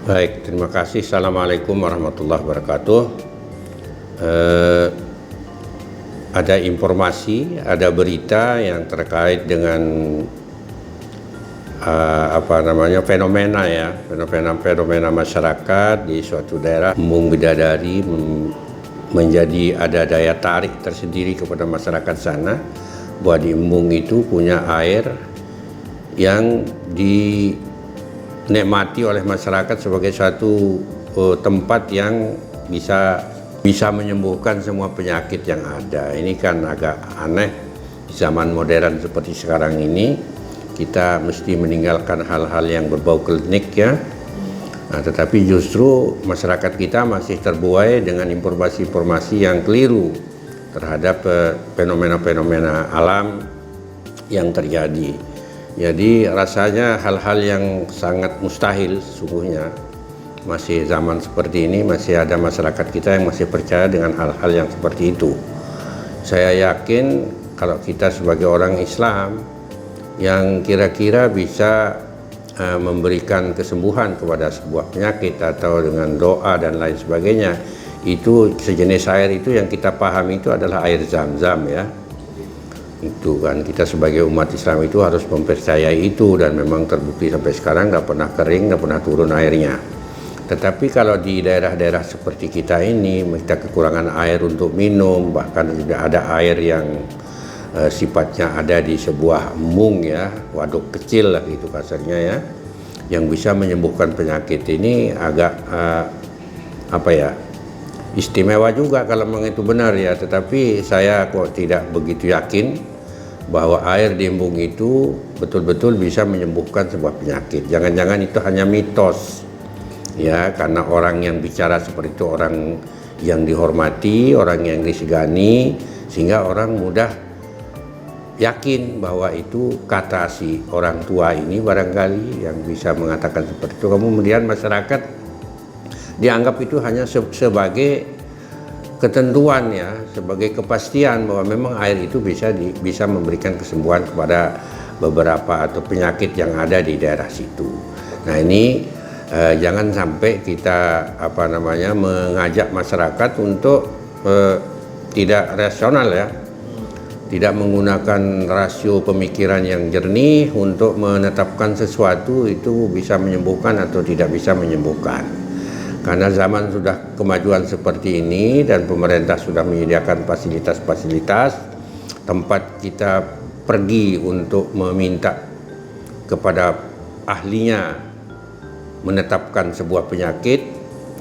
Baik, terima kasih. Assalamualaikum warahmatullahi wabarakatuh. Ada informasi, ada berita yang terkait dengan fenomena masyarakat di suatu daerah. Embung Bidadari menjadi ada daya tarik tersendiri kepada masyarakat sana, bahwa di embung itu punya air yang dinikmati oleh masyarakat sebagai suatu tempat yang bisa menyembuhkan semua penyakit yang ada. Ini kan agak aneh di zaman modern seperti sekarang ini, kita mesti meninggalkan hal-hal yang berbau klinik ya. Nah, tetapi justru masyarakat kita masih terbuai dengan informasi-informasi yang keliru terhadap fenomena-fenomena alam yang terjadi. Jadi rasanya hal-hal yang sangat mustahil sesungguhnya. Masih zaman seperti ini masih ada masyarakat kita yang masih percaya dengan hal-hal yang seperti itu. Saya yakin kalau kita sebagai orang Islam yang kira-kira bisa memberikan kesembuhan kepada sebuah penyakit atau dengan doa dan lain sebagainya, itu sejenis air itu yang kita pahami itu adalah air Zam-Zam ya. Itu kan kita sebagai umat Islam itu harus mempercayai itu, dan memang terbukti sampai sekarang nggak pernah kering, nggak pernah turun airnya. Tetapi kalau di daerah-daerah seperti kita ini, kita kekurangan air untuk minum, bahkan sudah ada air yang sifatnya ada di sebuah embung ya, waduk kecil lah gitu kasarnya ya, yang bisa menyembuhkan penyakit ini agak istimewa juga kalau memang itu benar ya. Tetapi saya kok tidak begitu yakin bahwa air di embung itu betul-betul bisa menyembuhkan sebuah penyakit. Jangan-jangan itu hanya mitos ya, karena orang yang bicara seperti itu orang yang dihormati, orang yang disegani, sehingga orang mudah yakin bahwa itu kata si orang tua ini barangkali yang bisa mengatakan seperti itu. Kemudian masyarakat dianggap itu hanya sebagai ketentuan ya, sebagai kepastian bahwa memang air itu bisa memberikan kesembuhan kepada beberapa atau penyakit yang ada di daerah situ. Nah ini jangan sampai kita mengajak masyarakat untuk tidak rasional ya, tidak menggunakan rasio pemikiran yang jernih untuk menetapkan sesuatu itu bisa menyembuhkan atau tidak bisa menyembuhkan. Karena zaman sudah kemajuan seperti ini dan pemerintah sudah menyediakan fasilitas-fasilitas, tempat kita pergi untuk meminta kepada ahlinya menetapkan sebuah penyakit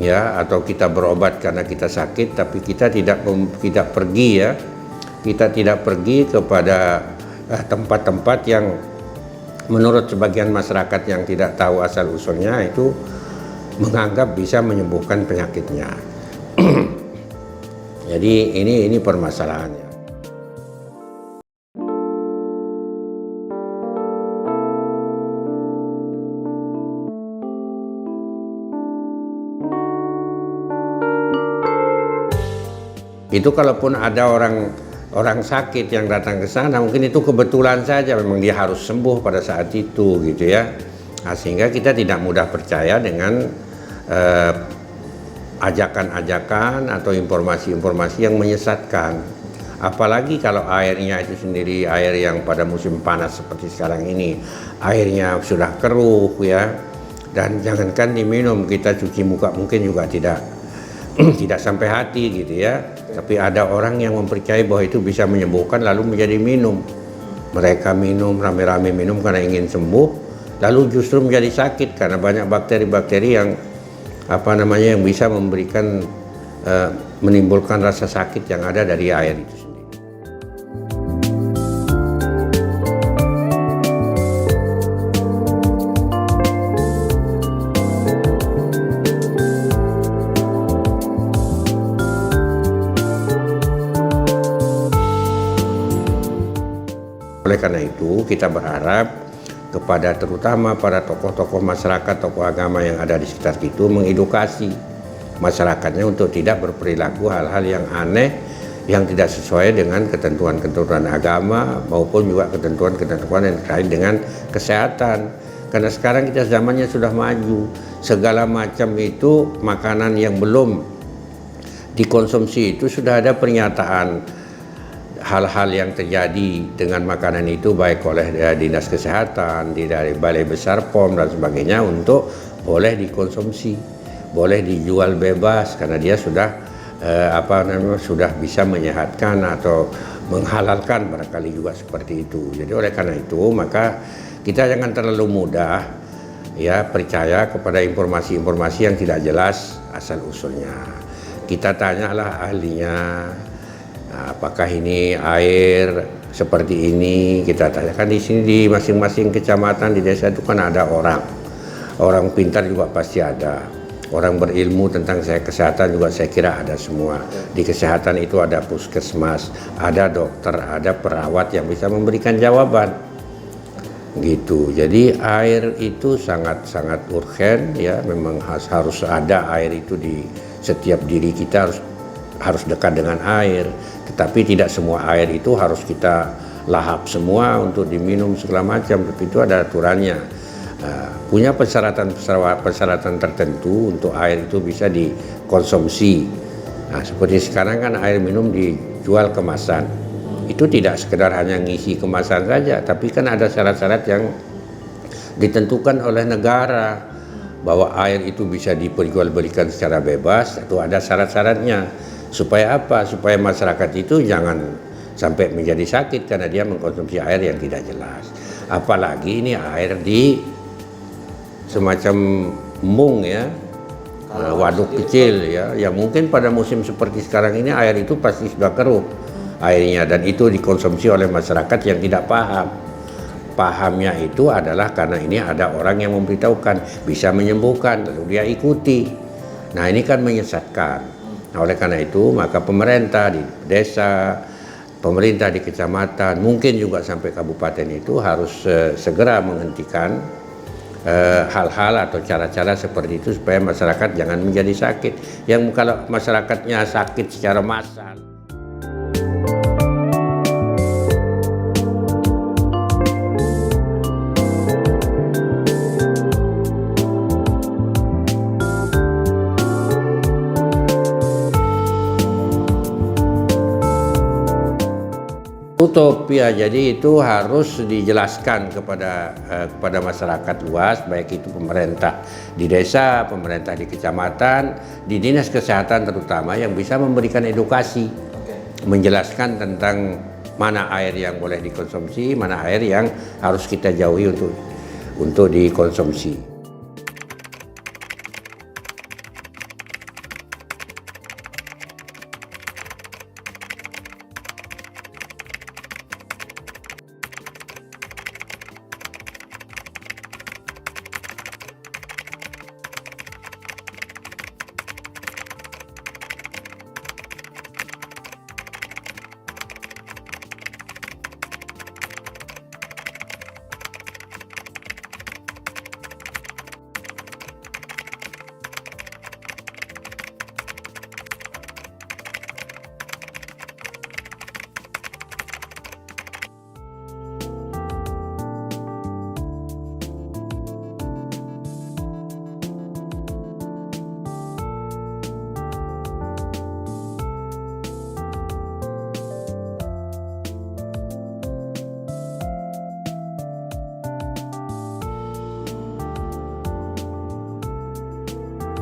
ya, atau kita berobat karena kita sakit, tapi kita tidak pergi ya, kita tidak pergi kepada tempat-tempat yang menurut sebagian masyarakat yang tidak tahu asal usulnya itu menganggap bisa menyembuhkan penyakitnya. Jadi ini permasalahannya. Itu kalaupun ada orang sakit yang datang ke sana, mungkin itu kebetulan saja, memang dia harus sembuh pada saat itu gitu ya. Nah, sehingga kita tidak mudah percaya dengan ajakan-ajakan atau informasi-informasi yang menyesatkan. Apalagi kalau airnya itu sendiri air yang pada musim panas seperti sekarang ini, airnya sudah keruh ya, dan jangankan diminum, kita cuci muka mungkin juga tidak sampai hati gitu ya. Tapi ada orang yang mempercayai bahwa itu bisa menyembuhkan lalu menjadi minum. Mereka minum, rame-rame minum karena ingin sembuh, lalu justru menjadi sakit karena banyak bakteri-bakteri yang yang bisa memberikan menimbulkan rasa sakit yang ada dari air itu sendiri. Oleh karena itu kita berharap kepada terutama para tokoh-tokoh masyarakat, tokoh agama yang ada di sekitar itu, mengedukasi masyarakatnya untuk tidak berperilaku hal-hal yang aneh yang tidak sesuai dengan ketentuan-ketentuan agama maupun juga ketentuan-ketentuan yang terkait dengan kesehatan. Karena sekarang kita zamannya sudah maju, segala macam itu makanan yang belum dikonsumsi itu sudah ada pernyataan hal-hal yang terjadi dengan makanan itu baik oleh Dinas Kesehatan, dari Balai Besar POM dan sebagainya untuk boleh dikonsumsi, boleh dijual bebas karena dia sudah sudah bisa menyehatkan atau menghalalkan, barangkali juga seperti itu. Jadi oleh karena itu maka kita jangan terlalu mudah ya percaya kepada informasi-informasi yang tidak jelas asal usulnya. Kita tanyalah ahlinya, apakah ini air seperti ini, kita tanyakan di sini di masing-masing kecamatan di desa itu kan ada orang pintar juga pasti ada. Orang berilmu tentang kesehatan juga saya kira ada semua. Di kesehatan itu ada puskesmas, ada dokter, ada perawat yang bisa memberikan jawaban. Gitu. Jadi air itu sangat-sangat urgen ya, memang harus ada air itu di setiap diri kita, harus dekat dengan air. Tetapi tidak semua air itu harus kita lahap semua untuk diminum segala macam, tapi itu ada aturannya. Punya persyaratan tertentu untuk air itu bisa dikonsumsi. Nah, seperti sekarang kan air minum dijual kemasan. Itu tidak sekedar hanya ngisi kemasan saja, tapi kan ada syarat-syarat yang ditentukan oleh negara bahwa air itu bisa diperjualbelikan secara bebas. Itu ada syarat-syaratnya. Supaya apa? Supaya masyarakat itu jangan sampai menjadi sakit karena dia mengkonsumsi air yang tidak jelas. Apalagi ini air di semacam embung ya, waduk kecil ya, yang mungkin pada musim seperti sekarang ini air itu pasti sudah keruh airnya, dan itu dikonsumsi oleh masyarakat yang tidak paham. Pahamnya itu adalah karena ini ada orang yang memberitahukan bisa menyembuhkan, lalu dia ikuti. Nah ini kan menyesatkan. Nah, oleh karena itu maka pemerintah di desa, pemerintah di kecamatan, mungkin juga sampai kabupaten itu harus segera menghentikan hal-hal atau cara-cara seperti itu supaya masyarakat jangan menjadi sakit. Yang kalau masyarakatnya sakit secara massal, tutup ya. Jadi itu harus dijelaskan kepada masyarakat luas, baik itu pemerintah di desa, pemerintah di kecamatan, di dinas kesehatan terutama, yang bisa memberikan edukasi, menjelaskan tentang mana air yang boleh dikonsumsi, mana air yang harus kita jauhi untuk dikonsumsi.